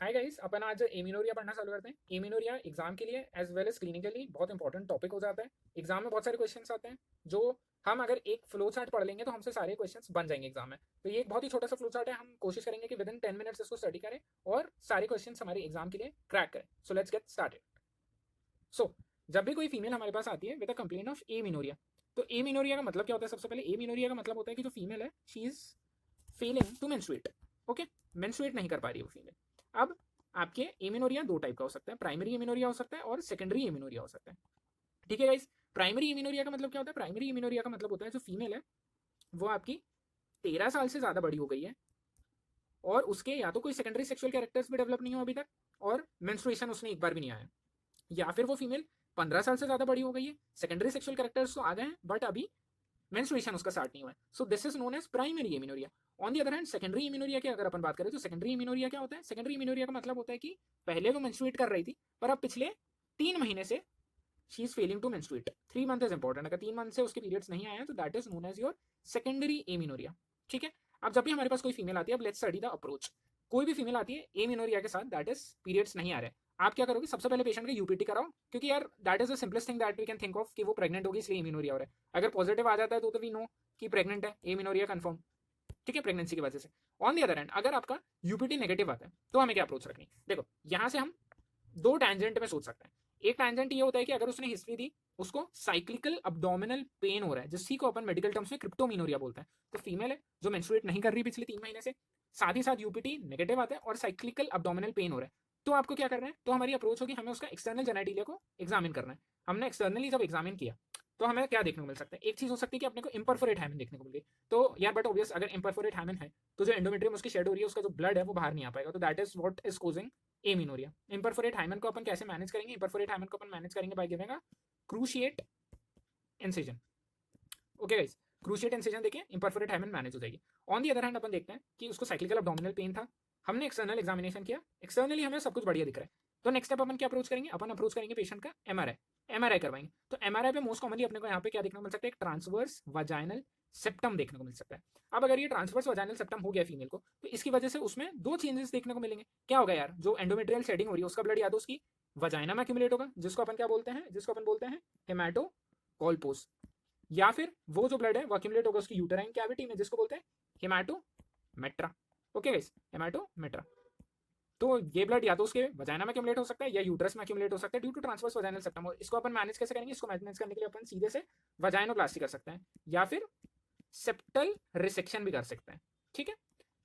Hi guys, अपन आज amenorrhoea पढ़ना चालू करते हैं। एमिनोरिया एग्जाम के लिए एज वेल एज क्लिनिकली बहुत इंपॉर्टेंट टॉपिक हो जाता है। एग्जाम में बहुत सारे क्वेश्चंस आते हैं जो हम अगर एक फ्लो चार्ट पढ़ लेंगे तो हमसे सारे क्वेश्चंस बन जाएंगे एग्जाम में। तो ये एक बहुत ही छोटा सा फ्लो चार्ट है। हम कोशिश करेंगे कि विद इन 10 मिनट्स इसको स्टडी करें और सारे क्वेश्चंस हमारे एग्जाम के लिए क्रैक करें। So let's get started. So जब भी कोई फीमेल हमारे पास आती है with a complaint of amenorrhoea, तो एमिनोरिया का मतलब क्या होता है? सबसे पहले एमिनोरिया का मतलब होता है कि जो फीमेल है she is failing to menstruate. Okay, menstruate नहीं कर पा रही है वो फीमेल। अब आपके एमिनोरिया दो टाइप का हो सकता है, प्राइमरी एमिनोरिया हो सकता है और सेकेंडरी एमिनोरिया हो सकता है। ठीक है गाइस, प्राइमरी एमिनोरिया का मतलब क्या होता है? प्राइमरी एमिनोरिया का मतलब होता है जो फीमेल है वो आपकी 13 साल से ज्यादा बड़ी हो गई है और उसके या तो कोई सेकेंडरी सेक्सुअल कैरेक्टर्स भी डेवलप नहीं हो अभी तक और मेंस्ट्रुएशन उसने एक बार भी नहीं आया, या फिर वो फीमेल 15 साल से ज्यादा बड़ी हो गई है, सेकेंडरी सेक्सुअल कैरेक्टर्स तो आ गए हैं बट अभी मेंस्ट्रुएशन उसका स्टार्ट नहीं हुआ है। So this is known as primary amenorrhoea. On the other hand secondary amenorrhoea की अगर अपन बात करें तो सेकेंडरी एमिनोरिया क्या होता है? सेकेंडरी एमिनोरिया का मतलब होता है कि पहले वो मेंस्ट्रुएट कर रही थी पर अब पिछले 3 महीने से she is failing to menstruate. 3 month is important. अगर 3 मंथ से उसके पीरियड्स नहीं आए हैं तो that is known as your secondary amenorrhoea. ठीक है, अब जब भी हमारे पास कोई फीमेल आती है, अब लेट्स स्टडी द अप्रोच। कोई भी फीमेल आती है एमिनोरिया के साथ, दैट इज पीरियड्स नहीं आ रहे, आप क्या करोगे? सबसे पहले पेशेंट का यूपीटी कराओ, क्योंकि यार that is the simplest thing that we can think of कि वो प्रेग्नेंट होगी इसलिए एमिनोरिया हो रहा है। अगर पॉजिटिव आ जाता है तो वी नो कि प्रेग्नेंट है, एमिनोरिया कंफर्म। ठीक है, प्रेगनेंसी की वजह से। ऑन द अदर हैंड अगर आपका यूपीटी नेगेटिव आता है तो हमें क्या अप्रोच रखनी? देखो, यहां से हम दो टैंजेंट में सोच सकते हैं। एक टैंजेंट ये होता है कि अगर उसने हिस्ट्री दी, उसको साइक्लिकल अब्डोमिनल पेन हो रहा है, जिसकी को अपन मेडिकल टर्म्स में क्रिप्टोमिनोरिया बोलते हैं। तो फीमेल है जो मेंस्ट्रुएट नहीं कर रही पिछले 3 महीने से, साथ ही साथ यूपीटी नेगेटिव आता है और साइक्लिकल अब्डोमिनल पेन हो रहा है, तो आपको क्या करना है? तो हमारी अप्रोच होगी, हमें उसका एक्सटर्नल जेनेटिलिया को एग्जामिन करना है। हमने एक्सटर्नली जब एग्जामिन किया तो हमें क्या देखने को मिल सकता है? एक चीज हो सकती है कि अपने को इम्परफोरेट हाइमेन देखने को मिल गई। तो यार बट ऑब्वियस, अगर इम्परफोरेट हाइमेन है तो जो एंडोमेट्रियम उसकी शेड हो रही है, उसका जो ब्लड है वो बाहर नहीं आ पाएगा। तो that is what is causing amenorrhoea. Imperforate hymen को अपन कैसे मैनेज करेंगे? इम्परफोरेट हाइमेन को अपन मैनेज करेंगे by giving a cruciate incision. Okay guys, cruciate incision देखिए, इम्परफोरेट हाइमेन मैनेज हो जाएगी। ऑन दी अदर हैंड अपन देखते हैं कि उसको साइक्लिकल अब्डोमिनल पेन था, हमने एक्सटर्नल एग्जामिनेशन किया, एक्सटर्नली हमें सब कुछ बढ़िया दिख रहा है। तो नेक्स्ट स्टेप अपन क्या अप्रोच करेंगे? अपन अप्रोच करेंगे पेशेंट का एमआरआई। एमआरआई करवाएंगे। तो एमआरआई पे मोस्ट कॉमनली अपने को यहाँ पे क्या देखने को मिल सकता है? एक ट्रांसवर्स वजाइनल सेप्टम देखने को मिल सकता है। अब अगर ये ट्रांसवर्स वजाइनल सेप्टम हो गया फीमेल को, तो इसकी वजह से उसमें दो चेंजेस देखने को मिलेंगे। क्या होगा यार? जो एंडोमेट्रियल शेडिंग हो रही है उसका ब्लड या तो उसकी वजाइना में एक्यूमुलेट होगा, जिसको अपन क्या बोलते हैं? जिसको अपन बोलते हैं हेमाटोकोल्पोस, या फिर वो जो ब्लड है वो अक्यूमुलेट होगा उसकी यूटेराइन कैविटी में, जिसको बोलते हैं हेमाटोमेट्रा। Okay guys, हेमाटोमेट्रा। तो ये ब्लड या तो उसके वजाइना में अक्यूमुलेट हो सकता है या यूट्रस में अक्यूमुलेट हो सकता है due to transverse vaginal septum. और इसको अपन मैनेज कैसे करेंगे? इसको मैनेज करने के लिए अपन सीधे से वजाइनोप्लास्टी कर सकते हैं या फिर सेप्टल रिसेक्शन भी कर सकते हैं। ठीक है,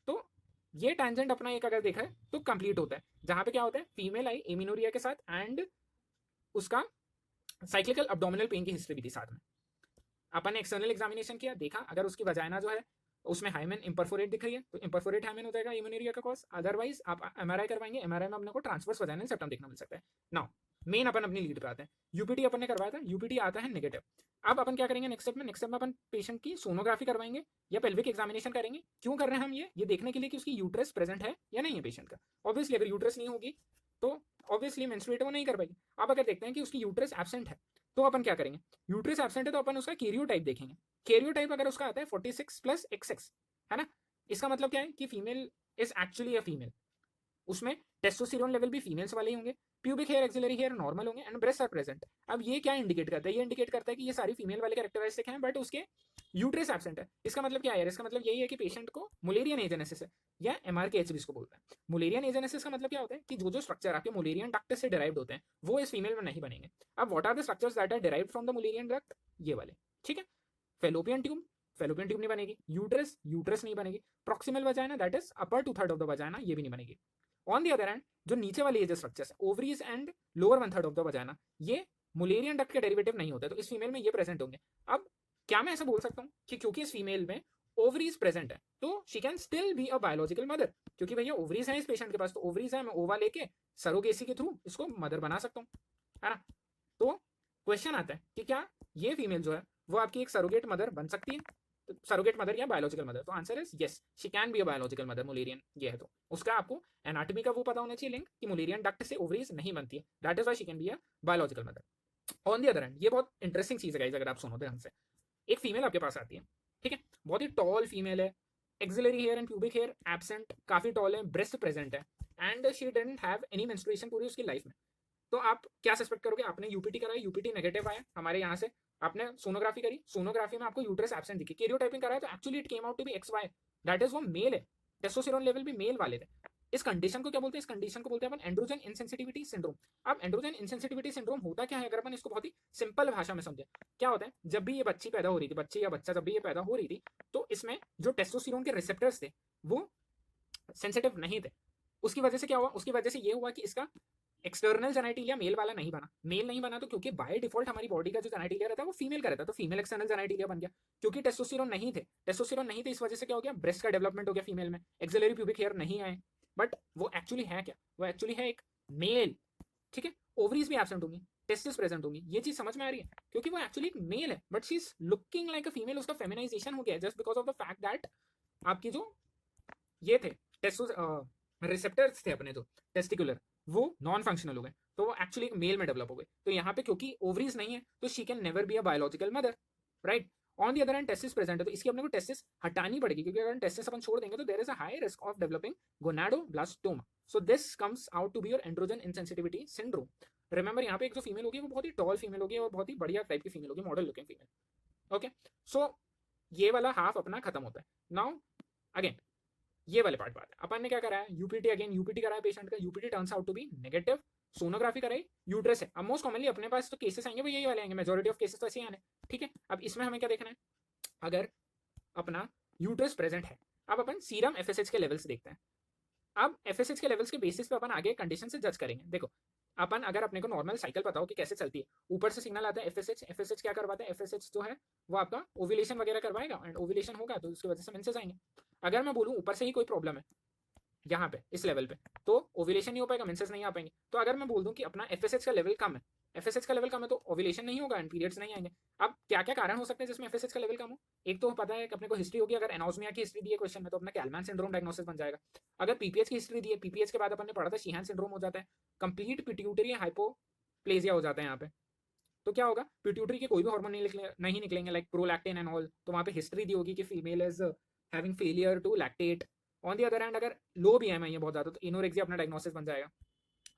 तो ये टेंजेंट अपना एक अगर देखा है तो कंप्लीट होता है, जहां पे क्या होता है? फीमेल आई एमिनोरिया के साथ एंड उसका साइक्लिकल अब्डोमिनल पेन की हिस्ट्री भी थी साथ में। अपन ने एक्सटर्नल एग्जामिनेशन किया, देखा अगर उसकी वजाइना जो है उसमें हाइमेन इम्परफोरेट दिख रही है तो इम्परफोरेट हाइमेन हो जाएगा एमिनोरिया का कॉज। अदरवाइज आप एमआरआई करवाएंगे, एमआरआई में अपने को ट्रांसवर्स वजाइनल सेप्टम देखना मिल सकता है। नाउ मेन अपन अपनी लीड पे आते हैं। यूपीटी अपन ने करवाया था, यूपीटी आता है नेगेटिव। अब अपन क्या करेंगे नेक्स्ट स्टेप में? नेक्स्ट स्टेप में अपन पेशेंट की सोनोग्राफी करवाएंगे या पेल्विक एग्जामिनेशन करेंगे। क्यों कर रहे हैं हम ये देखने के लिए कि उसकी यूट्रस प्रेजेंट है या नहीं है पेशेंट का। ऑब्वियसली अगर यूट्रस नहीं होगी तो ऑब्वियसली मेंस्ट्रुएट वो नहीं कर पाएगी। अब अगर देखते हैं कि उसकी यूट्रस एब्सेंट है तो अपन क्या करेंगे? यूट्रस एब्सेंट है तो अपन उसका कैरियोटाइप देखेंगे। कैरियोटाइप अगर उसका आता है 46+XX, है ना, इसका मतलब क्या है कि female is actually a female. उसमें टेस्टोस्टेरोन लेवल भी फीमेल्स वाले ही होंगे, pubic hair axillary hair normal होंगे एंड ब्रेस्ट आर प्रेजेंट। अब ये क्या इंडिकेट करता है? ये इंडिकेट करता है कि ये सारी फीमेल वाले कैरेक्टरिस्टिक हैं बट उसके यूट्रस एब्सेंट है। इसका मतलब क्या है? इसका मतलब यही है कि पेशेंट को मुलेरियन एजेनेसिस है या एमआरकेएच जिसको बोलते हैं। मुलेरियन एजेनेसिस का मतलब क्या होता है कि जो स्ट्रक्चर आपके मुलेरियन डक्ट से डिराइव्ड होते हैं वो इस फीमेल में नहीं बनेंगे। अब what are the structures that are derived from the Mullerian duct? ये वाले। ठीक है, फेलोपियन ट्यूब, फेलोपियन ट्यूब नहीं बनेगी। यूट्रस, यूट्रस नहीं बनेगी। Proximal vagina that is upper 2/3 of the vagina, ये भी नहीं बनेगी। ऑन दी अदर हैंड जो नीचे वाली जो स्ट्रक्चर्स है, ovaries and lower 1/3 of the vagina, ये मुलेरियन डक्ट के डेरिवेटिव नहीं होते, तो इस फीमेल में ये प्रेजेंट होंगे। अब क्या मैं ऐसा बोल सकता हूँ कि क्योंकि इस फीमेल में ओवरीज प्रेजेंट है तो she can still be a biological mother? क्योंकि भैया ओवरीज है इस पेशेंट के पास, तो ओवरीज है, मैं ओवा लेके सरोगेसी के थ्रू इसको मदर बना सकता हूँ, है ना। तो क्वेश्चन आता है कि क्या ये फीमेल जो है वो आपकी एक सरोगेट मदर बन सकती है? सरोगेट मदर या बायोलॉजिकल मदर? तो answer is yes, she can be a biological mother. Mullerian ये है तो उसका आपको एनाटॉमी का वो पता होना चाहिए लिंक कि मुलेरियन डक्ट से ओवरीज नहीं बनती है, that is why she can be a biological mother. On the other hand ये बहुत इंटरेस्टिंग चीज है गाइस, अगर आप सुनो ध्यान से। एक फीमेल आपके पास आती है, ठीक है, बहुत ही टॉल फीमेल है, axillary hair and pubic hair absent, काफी टॉल है, ब्रेस्ट प्रेजेंट है and she didn't have any menstruation पूरी उसकी लाइफ में, तो आप क्या सस्पेक्ट करोगे? आपने यूपीटी कराया, यूपीटी नेगेटिव आया हमारे यहाँ से, आपने सोनोग्राफी करी, सोनोग्राफी में आपको यूट्रस एब्सेंट दिखी, कैरियोटाइपिंग कराया तो actually it came out to be XY, that is वो मेल है, टेस्टोस्टेरोन लेवल भी मेल वाले थे। इस कंडीशन को क्या बोलते हैं? इस कंडीशन को बोलते हैं अपन एंड्रोजन इनसेंसिटिविटी सिंड्रोम। अब एंड्रोजन इनसेंसिटिविटी सिंड्रोम होता क्या है, अगर अपन इसको बहुत ही सिंपल भाषा में समझे, क्या होता है? जब भी ये बच्ची पैदा हो रही थी, बच्ची या बच्चा जब भी ये पैदा हो रही थी, तो इसमें जो टेस्टोस्टेरोन के रिसेप्टर्स थे वो सेंसिटिव नहीं थे। उसकी वजह से क्या हुआ? उसकी वजह से ये हुआ कि इसका एक्सटर्नल जेनेटिलिया मेल वाला नहीं बना। मेल नहीं बना तो क्योंकि बाय डिफॉल्ट हमारी बॉडी का जो जेनेटिलिया रहता है वो फीमेल का रहता है, तो फीमेल एक्सटर्नल जेनेटिलिया बन गया। क्योंकि टेस्टोस्टेरोन नहीं थे, टेस्टोस्टेरोन नहीं थे, इस वजह से क्या हो गया? ब्रेस्ट का डेवलपमेंट हो गया फीमेल में, एक्सिलरी प्यूबिक हेयर नहीं आए। बट वो एक्चुअली है क्या? वो एक्चुअली है एक मेल, ठीक है? ओवरीज भी एब्सेंट होंगी, टेस्टिस प्रेजेंट होंगी, ये चीज समझ में आ रही है? क्योंकि वो एक्चुअली एक मेल है but she is looking like a female, उसका फेमिनाइजेशन हो गया just because of the fact that आपकी जो ये थे टेस्टोस रिसेप्टर्स थे अपने जो टेस्टिकुलर, वो नॉन फंक्शनल हो गए, तो वो एक्चुअली एक मेल में डेवलप हो गए। तो यहाँ पे क्योंकि ओवरीज नहीं है तो she can never be a biological mother, right? On the other hand testis present है, तो इसकी अपने को टेस्टिस हटानी पड़ेगी, क्योंकि अगर टेस्टिस अपन छोड़ देंगे तो there is a high risk of developing gonadoblastoma. So this comes out to be your androgen insensitivity syndrome. Remember यहाँ पे एक जो फीमेल होगी वो बहुत ही टॉल फीमेल होगी और बहुत ही बढ़िया टाइप की फीमेल होगी, मॉडल लुकिंग फीमेल। ओके, सो ये वाला हाफ अपना खत्म होता है। नाउ अगेन ये वाले पार्ट बात है, अपन ने क्या करा है? यूपीटी, अगेन यूपीटी कराया पेशेंट का, UPT turns out to be negative, sonography कराई, यूट्रस है। अब मोस्ट कॉमनली अपने पास तो केसेस आएंगे वो यही वाले आएंगे, मेजॉरिटी ऑफ केसेस तो ऐसे ही आने, ठीक है? अब इसमें हमें क्या देखना है? अगर अपना यूट्रस प्रेजेंट है, अब अपन सीरम एफएसएच के लेवल्स देखते हैं। अब एफएसएच के लेवल्स के बेसिस पे अपन आगे कंडीशन से जज करेंगे। देखो अपन अगर अपने को नॉर्मल साइकिल पता हो कि कैसे चलती है, ऊपर से सिग्नल आता है एफएसएच, एफएसएच क्या करवाता है? एफएसएच जो है वो आपका ओव्यूलेशन वगैरह करवाएगा, एंड ओव्यूलेशन होगा तो उसकी वजह से मेंसेस आएंगे। अगर मैं बोलूँ ऊपर से ही कोई प्रॉब्लम है यहाँ पे इस लेवल पे, तो ओव्यूलेशन नहीं हो पाएगा, मेंसेस नहीं आ पाएंगे। तो अगर मैं बोल दूं कि अपना एफएसएच का लेवल कम है, एफएसएच का लेवल कम है, तो ओव्यूलेशन नहीं होगा एंड पीरियड्स नहीं आएंगे। अब क्या क्या कारण हो सकते हैं जिसमें एफएसएच का लेवल कम हो? एक तो पता है कि अपने को हिस्ट्री होगी, अगर एनोस्मिया की हिस्ट्री दी है क्वेश्चन में तो अपना कैलमैन सिंड्रोम डायग्नोसिस बन जाएगा। अगर पीपीएच की हिस्ट्री दी है, पीपीएच के बाद अपन ने पढ़ा था शीहान सिंड्रोम हो जाता है, कंप्लीट पिट्यूटरी हाइपोप्लेजिया हो जाता है यहाँ पे। तो क्या होगा? पिट्यूटरी के कोई भी हार्मोन नहीं निकलेंगे लाइक प्रोलैक्टिन एंड ऑल, तो वहाँ पे हिस्ट्री दी होगी कि female is having failure to lactate. On the other hand अगर लो बीएमआई है बहुत ज़्यादा तो एनोरेक्सिया अपना डायग्नोसिस बन जाएगा।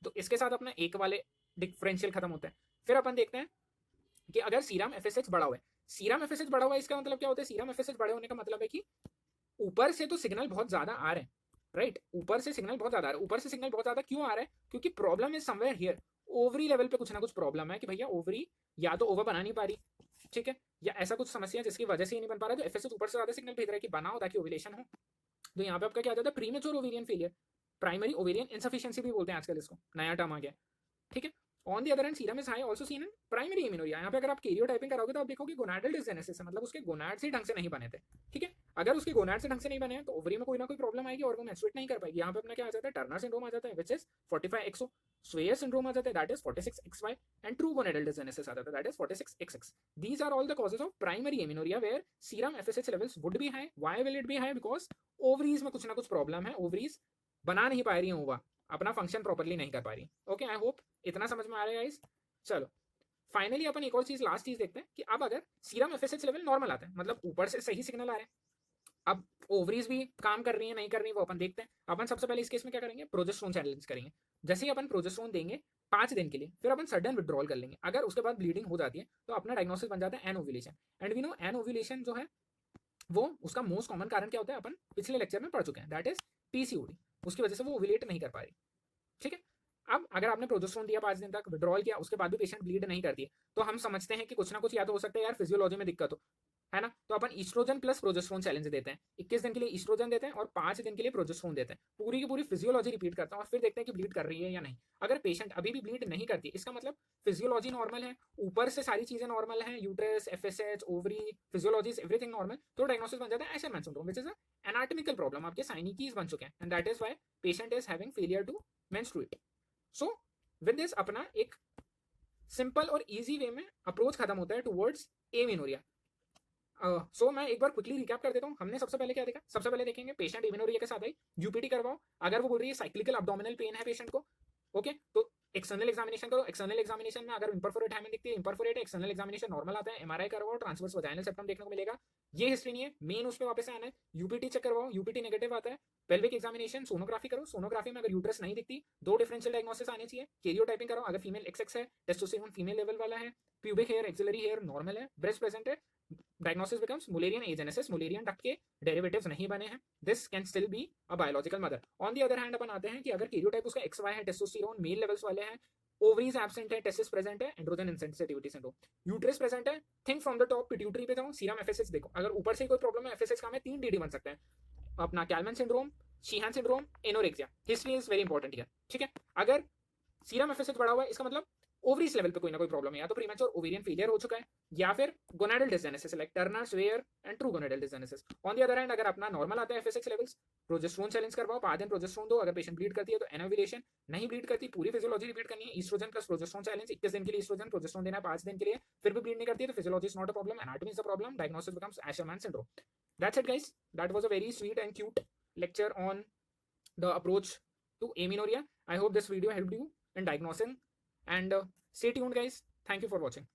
तो इसके साथ अपना एक वाले डिफरेंशियल खत्म होता है। फिर अपन देखते हैं कि अगर सीरम एफएसएच बढ़ा हुआ है, सीरम एफएसएच बढ़ा हुआ है इसका मतलब क्या होता है? सीरम एफएसएच बढ़े होने का मतलब है कि ऊपर से तो सिग्नल बहुत ज़्यादा आ रहे हैं, राइट? ऊपर से सिग्नल बहुत ज़्यादा आ रहा है। ऊपर से सिग्नल बहुत ज़्यादा क्यों आ रहा है? क्योंकि problem is somewhere here, ovary level पे कुछ ना कुछ प्रॉब्लम है कि भैया ओवरी या तो ओवर बना नहीं पा रही, ठीक है, या ऐसा कुछ समस्या जिसकी वजह से ही नहीं बन पा रहा है, तो एफएसएच ऊपर से ज़्यादा सिग्नल भेज रहा है कि बनाओ ताकि ओव्यूलेशन हो। तो यहाँ पे आपका क्या आ जाता है? Premature ovarian failure, primary ovarian insufficiency भी बोलते हैं आजकल इसको, नया टर्म आ गया, ठीक है? On the other hand serum is high also seen in primary amenorrhoea. यहाँ पे अगर आप कैरियोटाइपिंग कराओगे तो आप देखोगे गोनाडल डिसजेनेसिस है, मतलब उसके गोनाड्स ही ढंग से नहीं बने थे, ठीक है? अगर उसके गोनाड्स से ढंग से नहीं बने हैं तो ओवरी में कोई ना कोई प्रॉब्लम आएगी और वो मेंस्ट्रुएट नहीं कर पाएगी। यहाँ पे अपना क्या आ जाता है? टर्नर सिंड्रोम आ जाता है which is 45XO, Swyer syndrome आ जाता है that is 46XY, and true gonadal dysgenesis आ जाता है that is 46XX। These are all the causes of primary amenorrhoea where serum FSH levels would be high. Why will it be high? Because ovaries में कुछ ना कुछ problem है, ovaries बना नहीं पा रही है, ओवा अपना फंक्शन प्रॉपर्ली नहीं कर पा रही। ओके, आई होप इतना समझ में आ रहा है गाइस। चलो फाइनली अपन एक और चीज, लास्ट चीज देखते हैं कि अब अगर सीरम एफएसएच लेवल नॉर्मल आता है, मतलब ऊपर से सही सिग्नल आ रहे हैं, अब ओवरीज भी काम कर रही है नहीं कर रही है वो अपन देखते हैं। अपन सबसे पहले इस केस में क्या करेंगे? प्रोजेस्टेरोन चैलेंज करेंगे। जैसे ही अपन प्रोजेस्टेरोन देंगे 5 दिन के लिए, फिर अपन सडन विड्रॉल कर लेंगे। अगर उसके बाद ब्लीडिंग हो जाती है तो अपना डायग्नोसिस बन जाता है एनओव्यूलेशन। एंड वी नो एनओव्यूलेशन जो है वो उसका मोस्ट कॉमन कारण क्या होता है? अपन पिछले लेक्चर में पढ़ चुके हैं, दैट इज पीसीओडी। उसकी वजह से वो ओव्यूलेट नहीं कर पा रही, ठीक है? अब अगर आपने प्रोजेस्टेरोन दिया 5 दिन तक, विड्रॉल किया, उसके बाद भी पेशेंट ब्लीड नहीं करती है, तो हम समझते हैं कि कुछ ना कुछ या तो हो सकता है यार फिजियोलॉजी में दिक्कत हो, है ना? तो अपन ईस्ट्रोजन प्लस प्रोजेस्टेरोन चैलेंज देते हैं। 21 दिन के लिए ईस्ट्रोजन देते हैं और 5 दिन के लिए प्रोजेस्टेरोन देते हैं। पूरी की पूरी फिजियोलॉजी रिपीट करते हैं और फिर देखते हैं कि ब्लीड कर रही है या नहीं। अगर पेशेंट अभी भी ब्लीड नहीं करती, इसका मतलब फिजियोलॉजी नॉर्मल है, ऊपर से सारी चीजें नॉर्मल हैं, uterus, FSH, ovary, physiology, everything normal, तो डायग्नोसिस बन जाता है Asherman syndrome which is a anatomical problem. आपके साइनिकीज बन चुके हैं and that is why patient is having failure to menstruate. So with this अपना एक सिंपल और इजी वे में अप्रोच खत्म होता है टुवर्ड्स एमिनोरिया। सो मैं एक बार क्विकली रिकैप कर देता हूँ। हमने सबसे पहले क्या देखा? सबसे पहले देखेंगे पेशेंट एमिनोरिया के साथ आई, यूपीटी करवाओ। अगर वो बोल रही है साइक्लिकल अब्डोमिनल पेन है पेशेंट को, ओके, तो एक्सटर्नल एग्जामिनेशन करो, एक्सटर्नल एग्जामिनेशन में अगर इम्परफोरेट हाइमेन दिखती है, इम्परफोरेट है, एक्सटर्नल एग्जामिनेशन नॉर्मल आता है, एमआरआई करवाओ, ट्रांसवर्स वजाइनल सेप्टम देखने को मिलेगा, ये हिस्ट्री नहीं है, मेन उस पर वापस आना है, यूपीटी चेक करवाओ, यूपीटी नेगेटिव आता है, पेल्विक एग्जामिनेशन सोनोग्राफी करो, सोनोग्राफी में अगर यूट्रस नहीं दिखती, 2 डिफरेंशियल डायग्नोसिस आने चाहिए, कैरियोटाइपिंग करो, अगर फीमेल एक्सएक्स है, टेस्टोस्टेरोन फीमेल लेवल वाला है, pubic hair axillary hair normal है, ब्रेस्ट प्रेजेंट है, diagnosis becomes Mullerian agenesis, Mullerian duct के डेरिवेटिव्स नहीं बने हैं, this can still be a biological mother. On the other hand अपन आते हैं कि अगर कैरियोटाइप उसका XY है, टेस्टोस्टेरोन मेल लेवल्स वाले हैं, ओवरीज एब्सेंट है, टेस्टिस प्रेजेंट है, androgen insensitivity syndrome, uterus present है, think from the top pituitary पे जाओ, सीरम एफएसएच देखो, अगर ऊपर से कोई प्रॉब्लम है एफएसएच का में 3 डीडी बन सकते हैं, अपना Kallmann syndrome, Sheehan syndrome, anorexia, history is very important here, ठीक है। अगर सीरम एफएसएच बढ़ा हुआ है इसका मतलब ओवरीज लेवल पे कोई ना कोई प्रॉब्लम है, या तो प्रीमेच्योर ओवेरियन फेलियर हो चुका है, या फिर gonadal dysgenesis like Turner's where and true gonadal dysgenesis. On the other hand अगर अपना नॉर्मल आता है एफएसएच लेवल्स, प्रोजेस्टेरोन चैलेंज करवाओ, 5 दिन प्रोजेस्टेरोन दो, अगर पेशेंट ब्लीड करती है तो एनोविलेशन, नहीं ब्लीड करती पूरी फिजियोलॉजी रिपीट करनी है, ईस्ट्रोजन प्लस प्रोजेस्टेरोन चैलेंज, 21 दिन के लिए ईस्ट्रोजन प्रोजेस्टेरोन देना है 5 दिन के लिए, फिर भी ब्लीड नहीं करती है तो physiology is not a problem, anatomy is a problem, diagnosis becomes Asherman syndrome. That's it guys, that was a very sweet and cute lecture on the approach to amenorrhea. I hope this video helped you in diagnosing, and stay tuned guys. Thank you for watching.